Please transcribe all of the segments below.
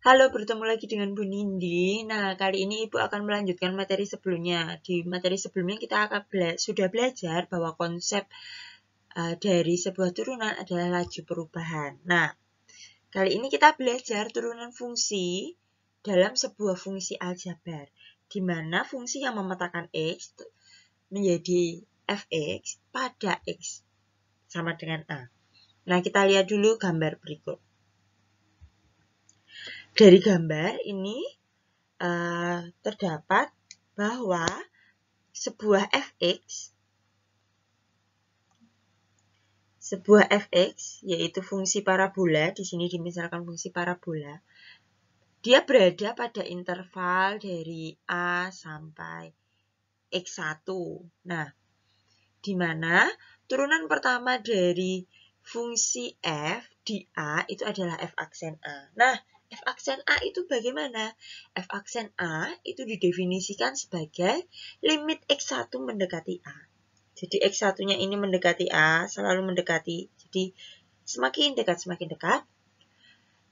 Halo, bertemu lagi dengan Bu Nindi. Nah, kali ini Ibu akan melanjutkan materi sebelumnya. Di materi sebelumnya kita akan sudah belajar bahwa konsep dari sebuah turunan adalah laju perubahan. Nah, kali ini kita belajar turunan fungsi dalam sebuah fungsi aljabar, di mana fungsi yang memetakan X menjadi fx pada X sama dengan A. Nah, kita lihat dulu gambar berikut. Dari gambar ini terdapat bahwa sebuah fx yaitu fungsi parabola, di sini dimisalkan fungsi parabola, dia berada pada interval dari A sampai X1. Nah, di mana turunan pertama dari fungsi f di A itu adalah f aksen A. Nah, f aksen A itu bagaimana? F aksen A itu didefinisikan sebagai limit X1 mendekati A. Jadi X1-nya ini mendekati A, selalu mendekati. Jadi semakin dekat.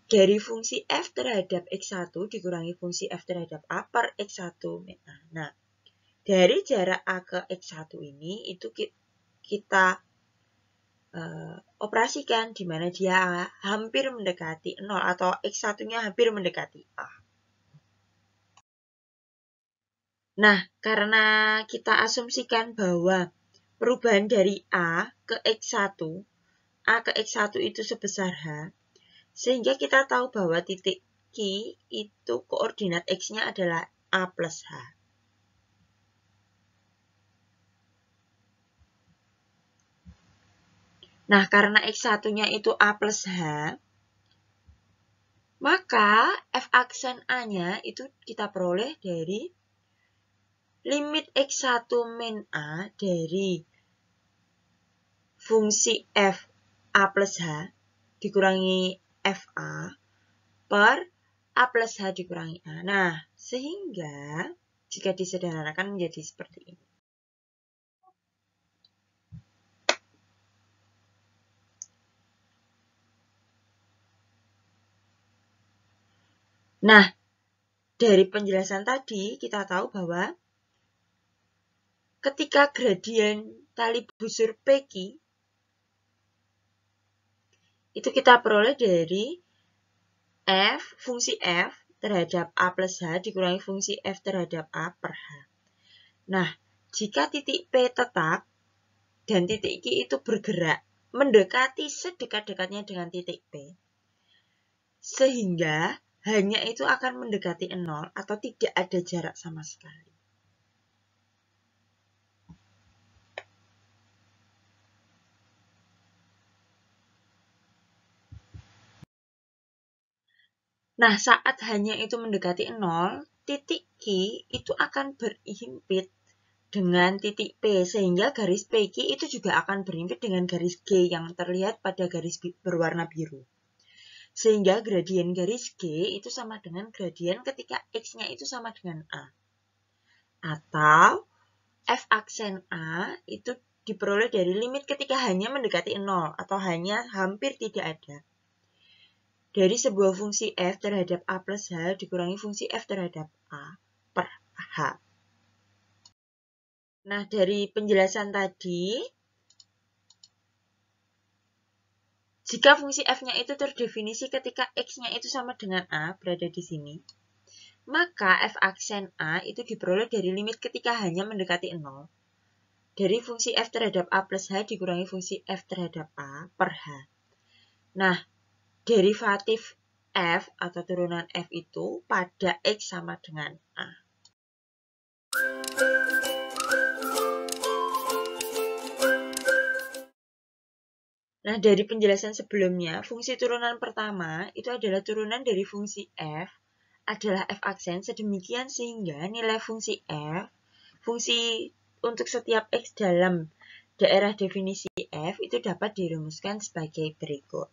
Dari fungsi f terhadap X1 dikurangi fungsi f terhadap A per X1 min A. Nah, dari jarak A ke X1 ini itu kita operasikan di mana dia hampir mendekati 0 atau X1-nya hampir mendekati A. Nah, karena kita asumsikan bahwa perubahan dari A ke X1, A ke X1 itu sebesar H, sehingga kita tahu bahwa titik Q itu koordinat X-nya adalah A plus H. Nah, karena X1-nya itu A plus H, maka F aksen A-nya itu kita peroleh dari limit X1 min A dari fungsi F A plus H dikurangi FA per A plus H dikurangi A. Nah, sehingga jika disederhanakan menjadi seperti ini. Nah, dari penjelasan tadi kita tahu bahwa ketika gradien tali busur PQ itu kita peroleh dari fungsi F terhadap A plus H dikurangi fungsi F terhadap A per H. Nah, jika titik P tetap dan titik Q itu bergerak mendekati sedekat-dekatnya dengan titik P, sehingga hanya itu akan mendekati 0 atau tidak ada jarak sama sekali. Nah, saat hanya itu mendekati 0, titik Q itu akan berhimpit dengan titik P, sehingga garis PQ itu juga akan berhimpit dengan garis G yang terlihat pada garis berwarna biru. Sehingga gradien garis G itu sama dengan gradien ketika X-nya itu sama dengan A. Atau F aksen A itu diperoleh dari limit ketika hanya mendekati 0 atau hanya hampir tidak ada. Dari sebuah fungsi F terhadap A plus H dikurangi fungsi F terhadap A per H. Nah, dari penjelasan tadi, jika fungsi f-nya itu terdefinisi ketika x-nya itu sama dengan a, berada di sini, maka f aksen a itu diperoleh dari limit ketika hanya mendekati 0. Dari fungsi f terhadap a plus h dikurangi fungsi f terhadap a per h. Nah, derivatif f atau turunan f itu pada x sama dengan a. Nah, dari penjelasan sebelumnya, fungsi turunan pertama itu adalah turunan dari fungsi f adalah f aksen sedemikian sehingga nilai fungsi f, fungsi untuk setiap x dalam daerah definisi f itu dapat dirumuskan sebagai berikut.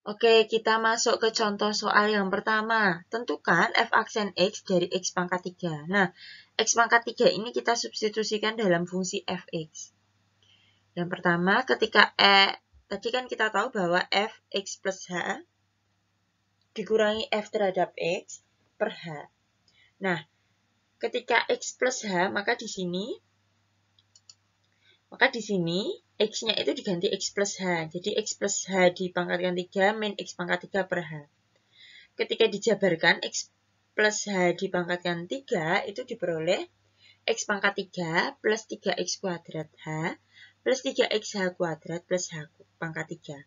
Oke, kita masuk ke contoh soal yang pertama. Tentukan f aksen x dari x pangkat 3. Nah, x pangkat 3 ini kita substitusikan dalam fungsi fx. Yang pertama, ketika tadi kan kita tahu bahwa f x plus h dikurangi F terhadap X per H. Nah, ketika X plus H, maka di sini X-nya itu diganti X plus H. Jadi X plus H dipangkatkan 3 min X pangkat 3 per H. Ketika dijabarkan X plus H dipangkatkan 3 itu diperoleh X pangkat 3 plus 3X kuadrat H plus 3XH kuadrat plus H pangkat 3.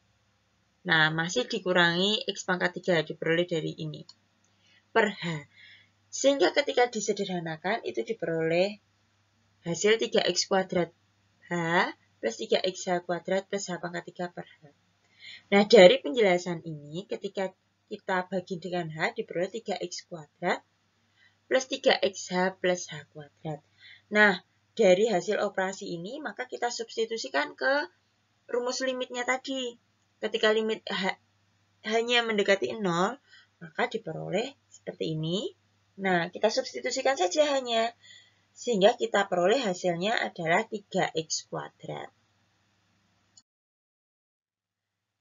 Nah, masih dikurangi X pangkat 3 diperoleh dari ini per H. Sehingga ketika disederhanakan itu diperoleh hasil 3X kuadrat H plus 3XH kuadrat plus H pangkat 3 per H. Nah, dari penjelasan ini, ketika kita bagi dengan H, diperoleh 3X kuadrat plus 3XH plus H kuadrat. Nah, dari hasil operasi ini, maka kita substitusikan ke rumus limitnya tadi. Ketika limit H hanya mendekati 0, maka diperoleh seperti ini. Nah, kita substitusikan saja hanya. Sehingga kita peroleh hasilnya adalah 3X kuadrat.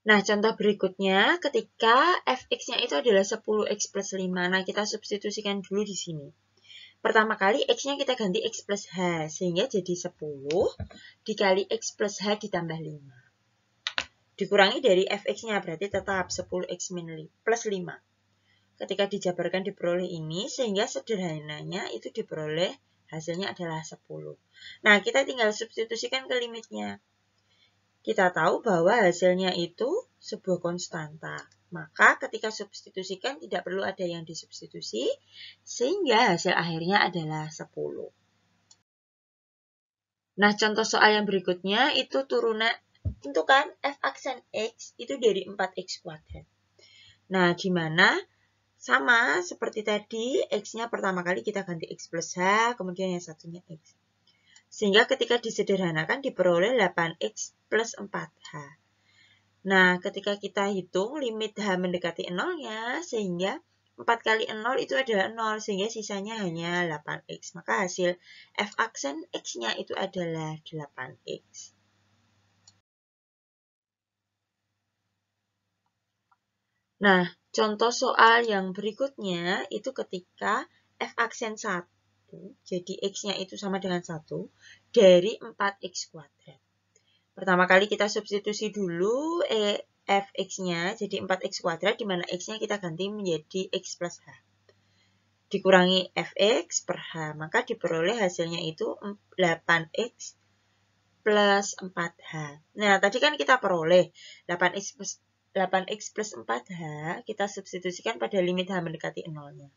Nah, contoh berikutnya ketika fx-nya itu adalah 10x plus 5. Nah, kita substitusikan dulu di sini. Pertama kali x-nya kita ganti x plus h, sehingga jadi 10 dikali x plus h ditambah 5. Dikurangi dari fx-nya, berarti tetap 10x plus 5. Ketika dijabarkan diperoleh ini, sehingga sederhananya itu diperoleh hasilnya adalah 10. Nah, kita tinggal substitusikan ke limitnya. Kita tahu bahwa hasilnya itu sebuah konstanta. Maka ketika substitusikan tidak perlu ada yang disubstitusi, sehingga hasil akhirnya adalah 10. Nah, contoh soal yang berikutnya itu turunan, tentukan f aksen x itu dari 4x kuadrat. Nah, di mana sama seperti tadi, x-nya pertama kali kita ganti x plus h, kemudian yang satunya x. Sehingga ketika disederhanakan diperoleh 8x plus 4h. Nah, ketika kita hitung limit h mendekati 0-nya, sehingga 4 kali 0 itu adalah 0, sehingga sisanya hanya 8x. Maka hasil f aksen x-nya itu adalah 8x. Nah, contoh soal yang berikutnya itu ketika f aksen 1, jadi x-nya itu sama dengan 1, dari 4x kuadrat. Pertama kali kita substitusi dulu fx-nya jadi 4x kuadrat, di mana x-nya kita ganti menjadi x plus h. Dikurangi fx per h, maka diperoleh hasilnya itu 8x plus 4h. Nah, tadi kan kita peroleh 8x plus 4h, kita substitusikan pada limit h mendekati 0-nya.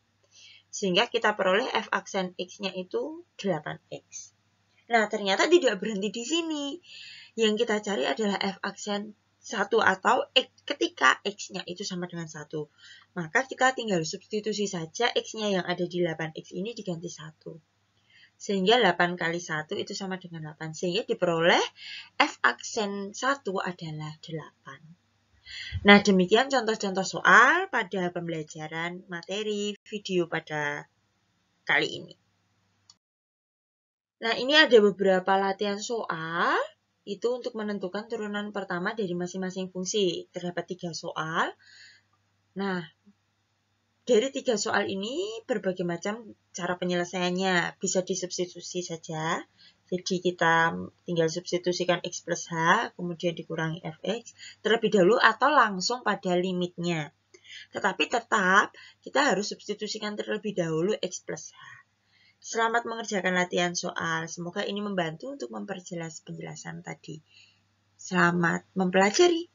Sehingga kita peroleh f aksen x-nya itu 8x. Nah, ternyata tidak berhenti di sini. Yang kita cari adalah f aksen 1 atau x ketika x-nya itu sama dengan 1. Maka kita tinggal substitusi saja x-nya yang ada di 8x ini diganti 1. Sehingga 8 kali 1 itu sama dengan 8. Sehingga diperoleh f aksen 1 adalah 8. Nah, demikian contoh-contoh soal pada pembelajaran materi video pada kali ini. Nah, ini ada beberapa latihan soal. Itu untuk menentukan turunan pertama dari masing-masing fungsi. Terdapat 3 soal. Nah, dari 3 soal ini berbagai macam cara penyelesaiannya. Bisa disubstitusi saja. Jadi kita tinggal substitusikan x plus h, kemudian dikurangi fx terlebih dahulu atau langsung pada limitnya. Tetapi tetap kita harus substitusikan terlebih dahulu x plus h. Selamat mengerjakan latihan soal. Semoga ini membantu untuk memperjelas penjelasan tadi. Selamat mempelajari.